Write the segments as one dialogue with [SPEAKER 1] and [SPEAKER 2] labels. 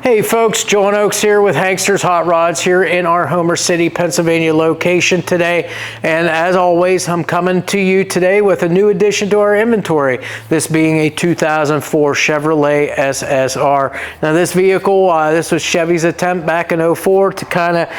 [SPEAKER 1] Hey folks, John Oakes here with Hankster's Hot Rods here in our Homer City, Pennsylvania location today. And as always, I'm coming to you today with a new addition to our inventory, this being a 2004 Chevrolet Ssr. Now this vehicle, this was Chevy's attempt back in '04 to kind of,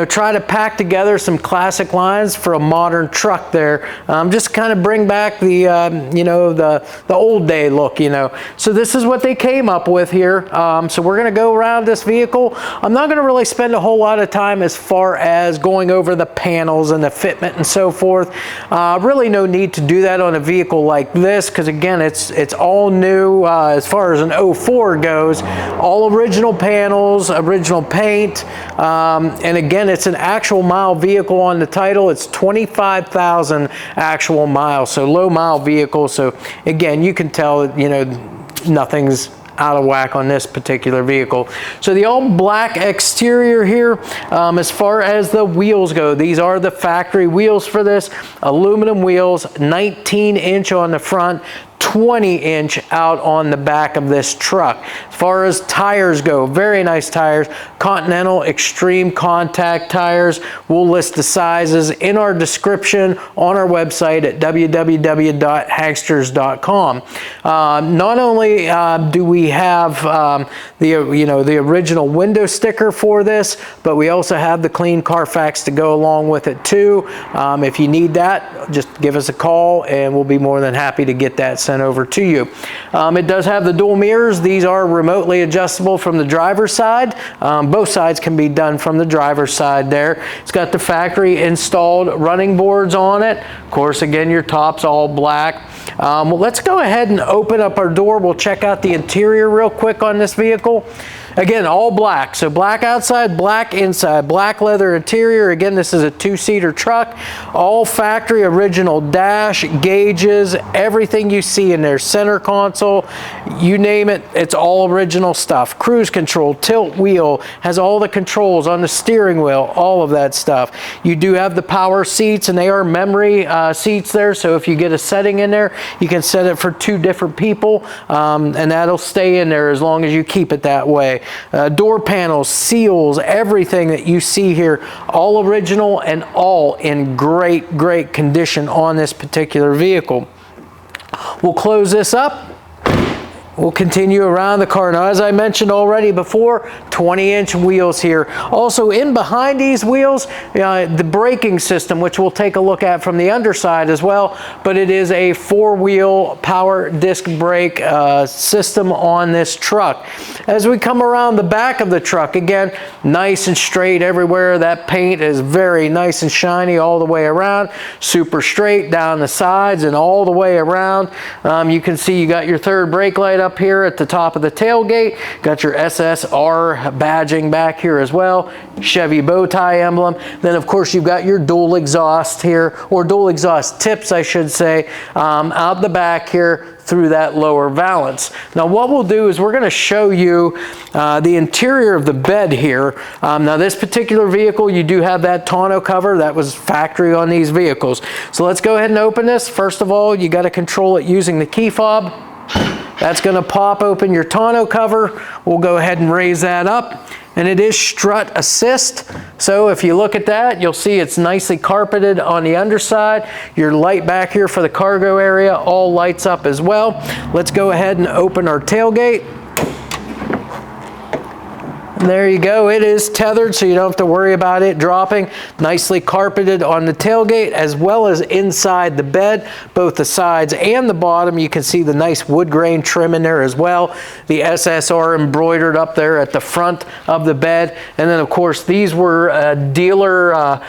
[SPEAKER 1] try to pack together some classic lines for a modern truck there. Just kind of bring back the, the old day look, So this is what they came up with here. So we're going to go around this vehicle. I'm not going to really spend a whole lot of time as far as going over the panels and the fitment and so forth. Really no need to do that on a vehicle like this because again it's all new as far as an '04 goes. All original panels, original paint, and again it's an actual mile vehicle on the title. It's 25,000 actual miles, so low mile vehicle. So again you can tell nothing's out of whack on this particular vehicle. So the all black exterior here, as far as the wheels go, these are the factory wheels for this. Aluminum wheels, 19-inch on the front, 20-inch out on the back of this truck. As far as tires go, very nice tires. Continental Extreme Contact tires. We'll list the sizes in our description on our website at www.hanksters.com. Not only do we have the original window sticker for this, but we also have the clean Carfax to go along with it too. If you need that, just give us a call and we'll be more than happy to get that sent over to you. It does have the dual mirrors. These are remotely adjustable from the driver's side. Both sides can be done from the driver's side there. It's got the factory installed running boards on it. Of course, again, your top's all black. Well, let's go ahead and open up our door. We'll check out the interior real quick on this vehicle. Again, all black. So black outside, black inside, black leather interior. Again, this is a two-seater truck. All factory original dash, gauges, everything you see in there. Center console, you name it, it's all original stuff. Cruise control, tilt wheel, has all the controls on the steering wheel, all of that stuff. You do have the power seats and they are memory seats there. So if you get a setting in there, you can set it for 2 different people and that'll stay in there as long as you keep it that way. Door panels, seals, everything that you see here, all original and all in great condition on this particular vehicle. We'll close this up. We'll continue around the car. Now, as I mentioned already before, 20-inch wheels here. Also, in behind these wheels, the braking system, which we'll take a look at from the underside as well, but it is a 4-wheel power disc brake system on this truck. As we come around the back of the truck, again, nice and straight everywhere. That paint is very nice and shiny all the way around. Super straight down the sides and all the way around. You can see you got your third brake light up here at the top of the tailgate. Got your SSR badging back here as well. Chevy bow tie emblem. Then of course you've got your dual exhaust here, or dual exhaust tips I should say, out the back here through that lower valance. Now what we'll do is we're going to show you the interior of the bed here. Now this particular vehicle, you do have that tonneau cover that was factory on these vehicles. So let's go ahead and open this. First of all, you got to control it using the key fob. That's going to pop open your tonneau cover. We'll go ahead and raise that up. And it is strut assist. So if you look at that, you'll see it's nicely carpeted on the underside. Your light back here for the cargo area all lights up as well. Let's go ahead and open our tailgate. And there you go. It is tethered, so you don't have to worry about it dropping. Nicely carpeted on the tailgate as well as inside the bed, both the sides and the bottom. You can see the nice wood grain trim in there as well. The SSR embroidered up there at the front of the bed. And then of course these were dealer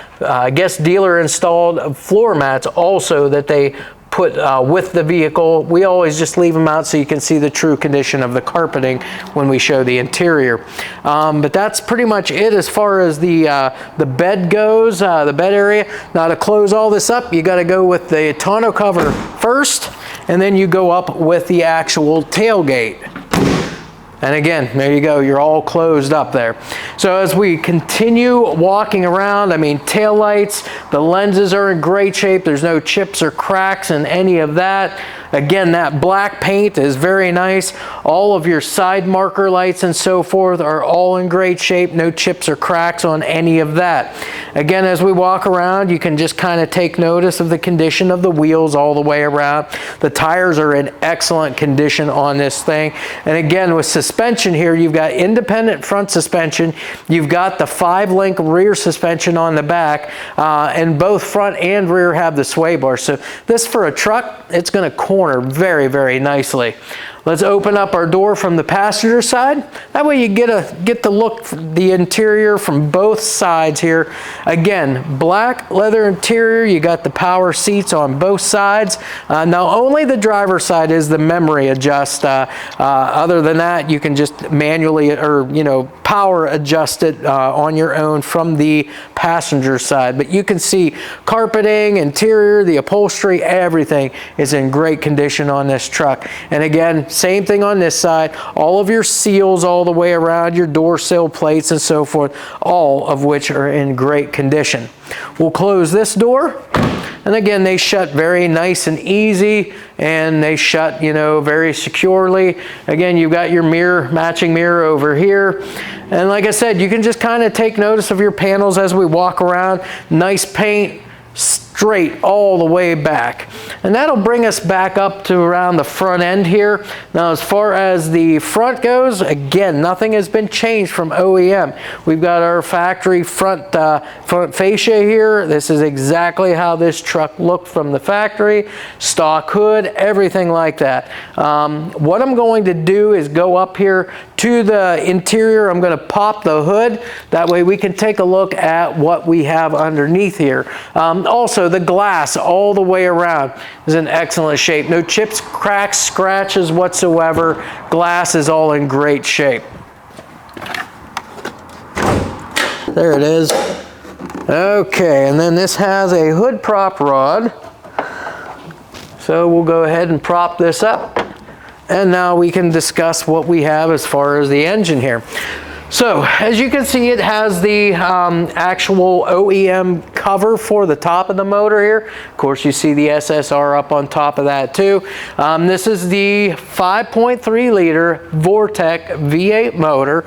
[SPEAKER 1] installed floor mats also that they put with the vehicle. We always just leave them out so you can see the true condition of the carpeting when we show the interior. But that's pretty much it as far as the bed goes, the bed area. Now to close all this up, you got to go with the tonneau cover first, and then you go up with the actual tailgate. And again, there you go, you're all closed up there. So as we continue walking around, I mean, taillights, the lenses are in great shape. There's no chips or cracks in any of that. Again, that black paint is very nice. All of your side marker lights and so forth are all in great shape. No chips or cracks on any of that. Again, as we walk around, you can just kind of take notice of the condition of the wheels all the way around. The tires are in excellent condition on this thing. And again, with suspension here, you've got independent front suspension. You've got the 5-link rear suspension on the back, and both front and rear have the sway bar. So this, for a truck, it's going to corner very, very nicely. Let's open up our door from the passenger side. That way you get the look, the interior from both sides here. Again, black leather interior. You got the power seats on both sides. Now only the driver's side is the memory adjust. Other than that, you can just manually, or power adjust it on your own from the passenger side. But you can see carpeting, interior, the upholstery, everything is in great condition on this truck. And again, same thing on this side. All of your seals all the way around, your door sill plates and so forth, all of which are in great condition. We'll close this door. And again, they shut very nice and easy, and they shut, very securely. Again, you've got your mirror, matching mirror over here. And like I said, you can just kind of take notice of your panels as we walk around. Nice paint, straight all the way back. And that'll bring us back up to around the front end here. Now, as far as the front goes, again, nothing has been changed from OEM. We've got our factory front fascia here. This is exactly how this truck looked from the factory. Stock hood, everything like that. What I'm going to do is go up here to the interior. I'm going to pop the hood. That way we can take a look at what we have underneath here. Also, the glass all the way around is in excellent shape. No chips, cracks, scratches whatsoever. Glass is all in great shape. There it is. Okay, and then this has a hood prop rod. So we'll go ahead and prop this up. And now we can discuss what we have as far as the engine here. So, as you can see, it has the actual OEM cover for the top of the motor here. Of course, you see the SSR up on top of that too. This is the 5.3 liter Vortec V8 motor.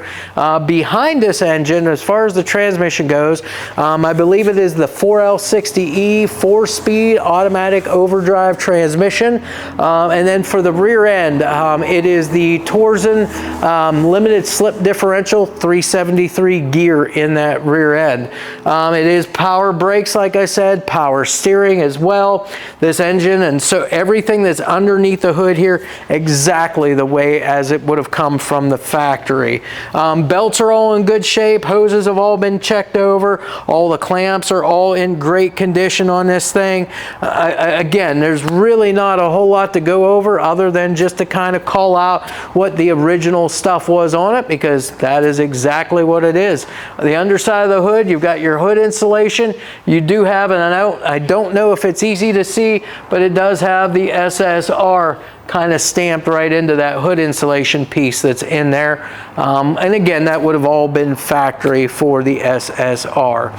[SPEAKER 1] Behind this engine, as far as the transmission goes, I believe it is the 4L60E 4-speed automatic overdrive transmission. And then for the rear end, it is the Torsen limited slip differential 373 gear in that rear end. It is power brakes, like I said, power steering as well. This engine, and so everything that's underneath the hood here, exactly the way as it would have come from the factory. Belts are all in good shape. Hoses have all been checked over. All the clamps are all in great condition on this thing. Again, there's really not a whole lot to go over other than just to kind of call out what the original stuff was on it, because that is exactly what it is. The underside of the hood, you've got your hood insulation. You do have, and I don't know if it's easy to see, but it does have the SSR kind of stamped right into that hood insulation piece that's in there. And again, that would have all been factory for the SSR.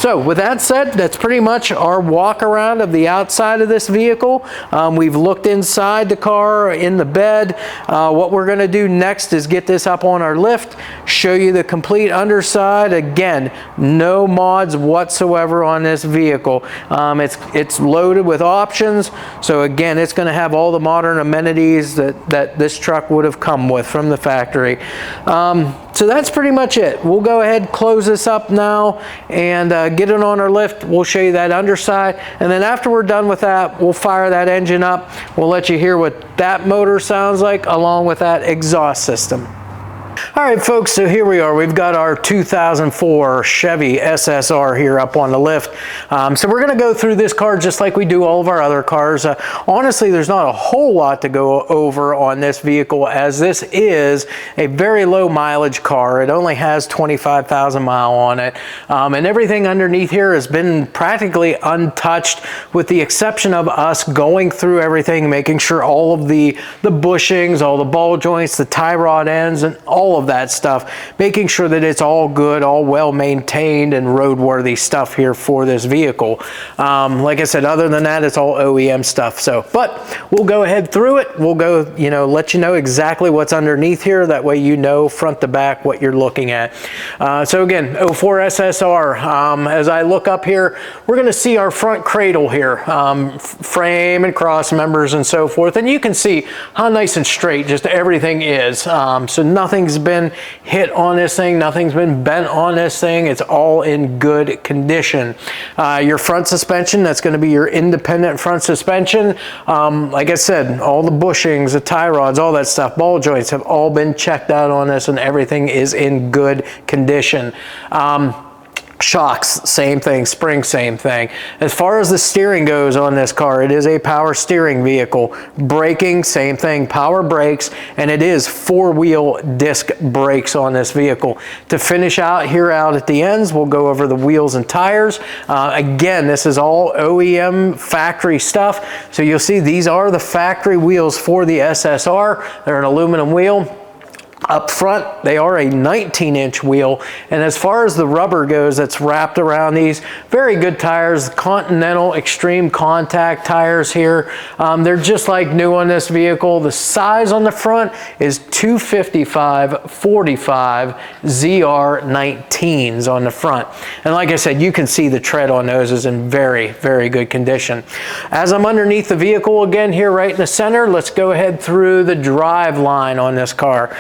[SPEAKER 1] So with that said, that's pretty much our walk around of the outside of this vehicle. We've looked inside the car, in the bed. What we're going to do next is get this up on our lift, show you the complete underside. Again, no mods whatsoever on this vehicle. It's loaded with options. So again, it's going to have all the modern amenities that this truck would have come with from the factory. So that's pretty much it. We'll go ahead, close this up now, and get it on our lift. We'll show you that underside, and then after we're done with that, we'll fire that engine up. We'll let you hear what that motor sounds like along with that exhaust system. All right, folks, so here we are. We've got our 2004 Chevy SSR here up on the lift. So we're going to go through this car just like we do all of our other cars. Honestly, there's not a whole lot to go over on this vehicle, as this is a very low mileage car. It only has 25,000 miles on it. And everything underneath here has been practically untouched, with the exception of us going through everything, making sure all of the bushings, all the ball joints, the tie rod ends, and all all of that stuff, making sure that it's all good, all well maintained and roadworthy stuff here for this vehicle. Like I said, other than that, it's all OEM stuff. So, but we'll go ahead through it. We'll go, you know, let you know exactly what's underneath here. That way you know front to back what you're looking at. So again, 04 SSR. As I look up here, we're going to see our front cradle here, frame and cross members and so forth. And you can see how nice and straight just everything is. So nothing's been hit on this thing. Nothing's been bent on this thing. It's all in good condition. Your front suspension, that's going to be your independent front suspension. Like I said, all the bushings, the tie rods, all that stuff, ball joints have all been checked out on this, and everything is in good condition. Shocks, same thing. Spring, same thing. As far as the steering goes on this car, it is a power steering vehicle. Braking, same thing, power brakes, and it is four-wheel disc brakes on this vehicle. To finish out here out at the ends, we'll go over the wheels and tires. Again, this is all OEM factory stuff. So you'll see these are the factory wheels for the SSR. They're an aluminum wheel. Up front, they are a 19-inch wheel, and as far as the rubber goes that's wrapped around these, very good tires, Continental Extreme Contact tires here. They're just like new on this vehicle. The size on the front is 255/45 ZR19s on the front. And like I said, you can see the tread on those is in very, very good condition. As I'm underneath the vehicle again here right in the center, let's go ahead through the drive line on this car.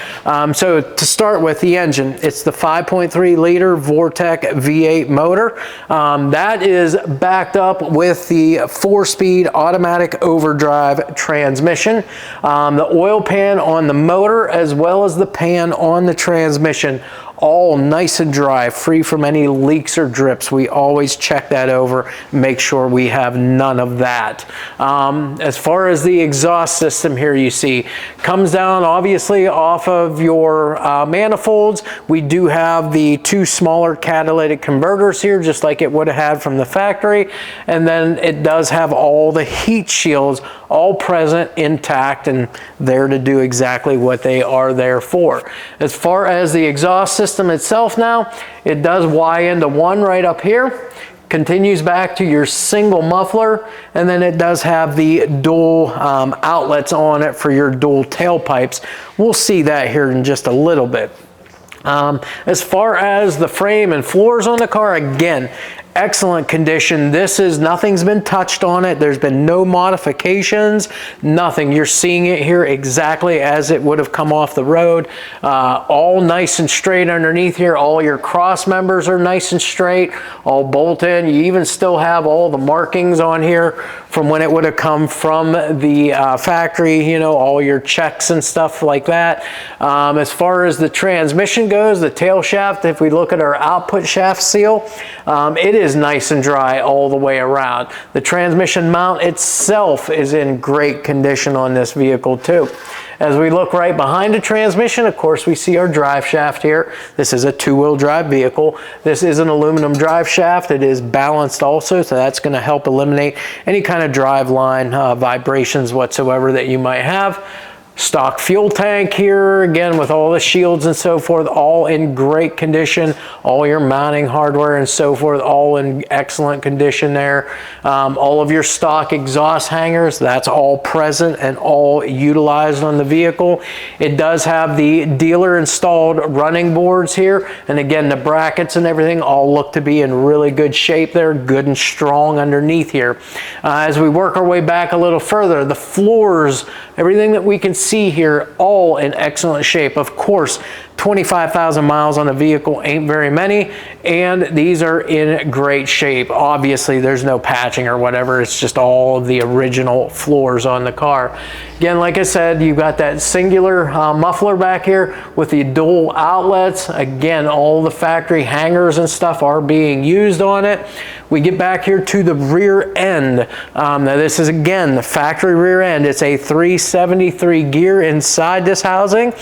[SPEAKER 1] So to start with the engine, it's the 5.3 liter Vortec V8 motor. That is backed up with the 4-speed automatic overdrive transmission. The oil pan on the motor as well as the pan on the transmission, all nice and dry, free from any leaks or drips. We always check that over, make sure we have none of that. As far as the exhaust system here, you see, comes down obviously off of your manifolds. We do have the two smaller catalytic converters here, just like it would have had from the factory. And then it does have all the heat shields all present, intact, and there to do exactly what they are there for. As far as the exhaust system itself now, it does Y into one right up here, continues back to your single muffler, and then it does have the dual outlets on it for your dual tailpipes. We'll see that here in just a little bit. As far as the frame and floors on the car, again, excellent condition. Nothing's been touched on it. There's been no modifications, nothing. You're seeing it here exactly as it would have come off the road. All nice and straight underneath here. All your cross members are nice and straight, all bolt in. You even still have all the markings on here from when it would have come from the factory, you know, all your checks and stuff like that. As far as the transmission goes, the tail shaft, if we look at our output shaft seal, it is nice and dry all the way around. The transmission mount itself is in great condition on this vehicle too. As we look right behind the transmission, of course, we see our drive shaft here. This is a two-wheel drive vehicle. This is an aluminum drive shaft. It is balanced also, so that's going to help eliminate any kind of drive line vibrations whatsoever that you might have. Stock fuel tank here, again with all the shields and so forth, all in great condition. All your mounting hardware and so forth, all in excellent condition there. All of your stock exhaust hangers, that's all present and all utilized on the vehicle. It does have the dealer installed running boards here, and again the brackets and everything all look to be in really good shape there, good and strong underneath here. As we work our way back a little further, the floors, everything that we can see here, all in excellent shape. Of course, 25,000 miles on a vehicle ain't very many, and these are in great shape. Obviously, there's no patching or whatever. It's just all of the original floors on the car. Again, like I said, you've got that singular muffler back here with the dual outlets. Again, all the factory hangers and stuff are being used on it. We get back here to the rear end. Now this is again the factory rear end. It's a 373 gear inside this housing.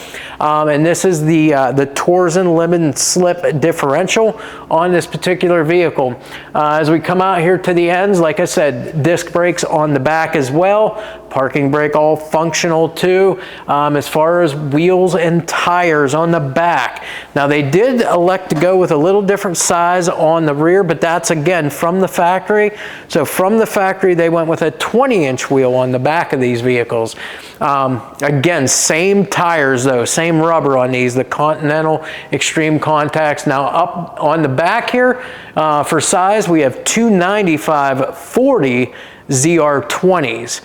[SPEAKER 1] And this is the Torsen limit and slip differential on this particular vehicle. As we come out here to the ends, like I said, disc brakes on the back as well. Parking brake all functional too. As far as wheels and tires on the back. Now they did elect to go with a little different size on the rear, but that's again from the factory. So from the factory they went with a 20-inch wheel on the back of these vehicles. Again, same tires though, same rubber on these, the Continental Extreme Contacts. Now up on the back here, for size, we have 295/40 ZR20s.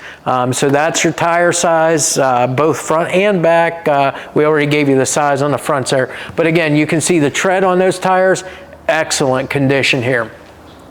[SPEAKER 1] So that's your tire size, both front and back. We already gave you the size on the fronts there. But again, you can see the tread on those tires, excellent condition here.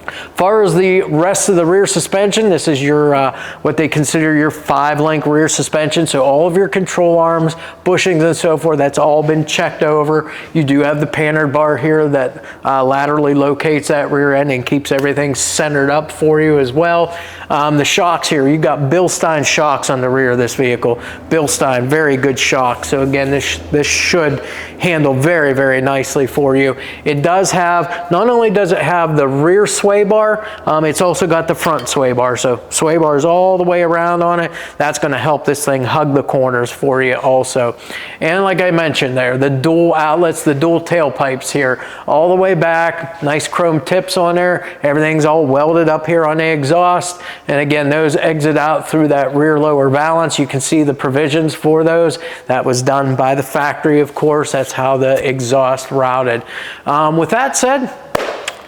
[SPEAKER 1] As far as the rest of the rear suspension, this is your what they consider your 5-link rear suspension. So all of your control arms, bushings and so forth, that's all been checked over. You do have the panhard bar here that laterally locates that rear end and keeps everything centered up for you as well. The shocks here, you got Bilstein shocks on the rear of this vehicle. Bilstein, very good shock. So again, this should handle very, very nicely for you. It does have, not only does it have the rear sway bar, it's also got the front sway bar. So sway bars all the way around on it. That's going to help this thing hug the corners for you also. And like I mentioned there, the dual outlets, the dual tailpipes here, all the way back, nice chrome tips on there. Everything's all welded up here on the exhaust. And again, those exit out through that rear lower valance. You can see the provisions for those. That was done by the factory, of course. That's how the exhaust routed. With that said,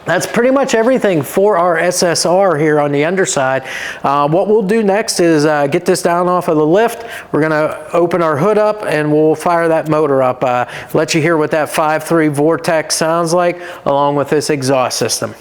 [SPEAKER 1] that's pretty much everything for our SSR here on the underside. What we'll do next is get this down off of the lift. We're gonna open our hood up and we'll fire that motor up. Let you hear what that 5.3 Vortex sounds like along with this exhaust system.